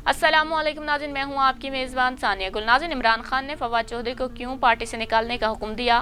अस्सलामुअलैकुम नाज़रीन, मैं हूं आपकी मेज़बान सानिया गुल। नाज़रीन, इमरान खान ने फवाद चौधरी को क्यों पार्टी से निकालने का हुक्म दिया?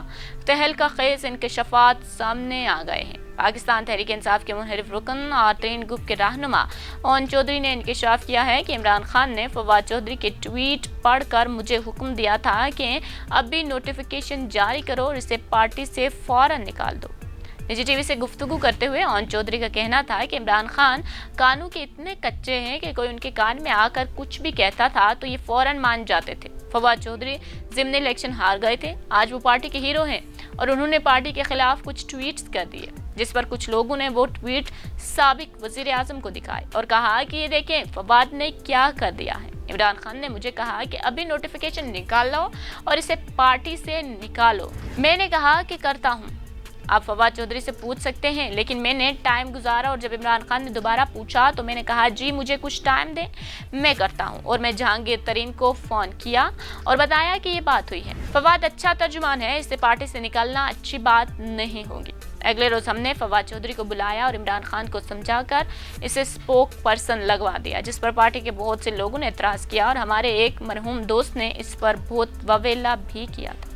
तहलका खेज इंकशाफात सामने आ गए हैं। पाकिस्तान तहरीक इंसाफ के मुनहरिफ रुकन और तीन ग्रुप के रहनुमा ओन चौधरी ने इंकशाफ किया है कि इमरान खान ने फवाद चौधरी के ट्वीट पढ़कर मुझे हुक्म दिया था कि अभी नोटिफिकेशन जारी करो और इसे पार्टी से फौरन निकाल दो। निजी टीवी से गुफ्तगू करते हुए ओन चौधरी का कहना था कि इमरान खान कानून के इतने कच्चे हैं कि कोई उनके कान में आकर कुछ भी कहता था तो ये फौरन मान जाते थे। फवाद चौधरी ज़िमनी इलेक्शन हार गए थे, आज वो पार्टी के हीरो हैं और उन्होंने पार्टी के खिलाफ कुछ ट्वीट्स कर दिए, जिस पर कुछ लोगों ने वो ट्वीट साबिक वजीर आजम को दिखाए और कहा कि ये देखें फवाद ने क्या कर दिया है। इमरान खान ने मुझे कहा कि अभी नोटिफिकेशन निकाल लो और इसे पार्टी से निकालो। मैंने कहा कि करता हूँ। आप फवाद चौधरी से पूछ सकते हैं, लेकिन मैंने टाइम गुजारा और जब इमरान खान ने दोबारा पूछा तो मैंने कहा जी मुझे कुछ टाइम दें, मैं करता हूं। और मैं जहांगीर तरीन को फ़ोन किया और बताया कि ये बात हुई है। फवाद अच्छा तर्जुमान है, इससे पार्टी से निकलना अच्छी बात नहीं होगी। अगले रोज हमने फवाद चौधरी को बुलाया और इमरान खान को समझाकर इसे स्पोक पर्सन लगवा दिया, जिस पर पार्टी के बहुत से लोगों ने एतराज़ किया और हमारे एक मरहूम दोस्त ने इस पर बहुत ववेला भी किया था।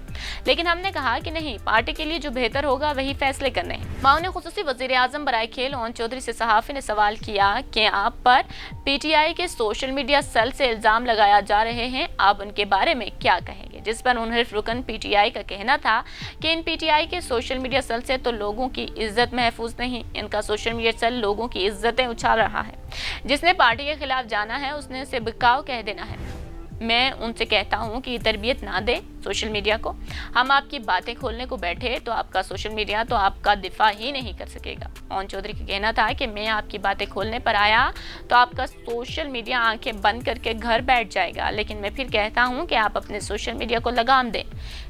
लेकिन हमने कहा कि नहीं, पार्टी के लिए जो बेहतर होगा वही फैसले करने हैं। माऊन खुसूसी वज़ीर आज़म बराए खेल ओन चौधरी से सहाफ़ी ने सवाल किया कि आप पर पीटीआई के सोशल मीडिया सेल से इल्ज़ाम लगाया जा रहे हैं, आप उनके बारे में क्या कहेंगे? जिस पर मुनहरिफ रुकन पीटीआई का कहना था कि इन पीटीआई के सोशल मीडिया सेल से तो लोगों की इज्जत महफूज नहीं, इनका सोशल मीडिया सेल लोगों की इज्जतें उछाल रहा है। जिसने पार्टी के खिलाफ जाना है उसने इसे बिकाऊ कह देना है। मैं उनसे कहता हूं कि तरबियत ना दे सोशल मीडिया को। हम आपकी बातें खोलने को बैठे तो आपका सोशल मीडिया तो आपका दिफा ही नहीं कर सकेगा। ओन चौधरी का कहना था कि मैं आपकी बातें खोलने पर आया तो आपका सोशल मीडिया आंखें बंद करके घर बैठ जाएगा। लेकिन मैं फिर कहता हूं कि आप अपने सोशल मीडिया को लगाम दें,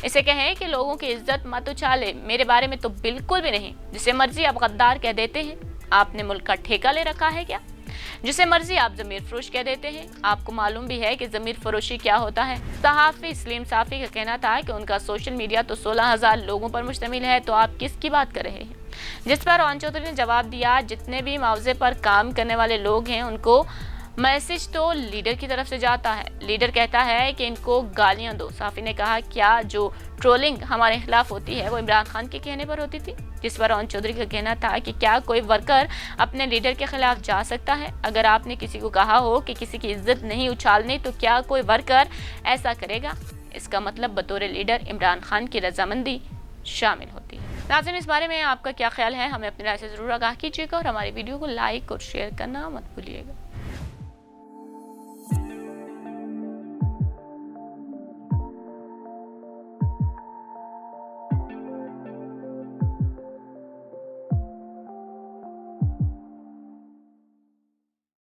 इसे कहें कि लोगों की इज्जत मत उछाले। मेरे बारे में तो बिल्कुल भी नहीं, जिसे मर्जी आप गद्दार कह देते हैं। आपने मुल्क का ठेका ले रखा है क्या? जिसे मर्जी आप ज़मीर फरोश कह देते हैं। आपको मालूम भी है कि ज़मीर फरोशी क्या होता है। सहाफ़ी सलीम साफ़ी का कहना था कि उनका सोशल मीडिया तो 16,000 लोगों पर मुश्तमिल है, तो आप किसकी बात कर रहे हैं? जिस पर ओन चौधरी ने जवाब दिया, जितने भी मुआवजे पर काम करने वाले लोग हैं उनको मैसेज तो लीडर की तरफ से जाता है, लीडर कहता है कि इनको गालियां दो। साफ़ी ने कहा क्या जो ट्रोलिंग हमारे खिलाफ होती है वो इमरान खान के कहने पर होती थी? जिस पर ओन चौधरी का कहना था कि क्या कोई वर्कर अपने लीडर के खिलाफ जा सकता है? अगर आपने किसी को कहा हो कि किसी की इज्जत नहीं उछालनी तो क्या कोई वर्कर ऐसा करेगा? इसका मतलब बतौर लीडर इमरान खान की रजामंदी शामिल होती है। नाज़रीन, इस बारे में आपका क्या ख्याल है? हमें अपनी राय से ज़रूर आगाह कीजिएगा और हमारी वीडियो को लाइक और शेयर करना मत भूलिएगा।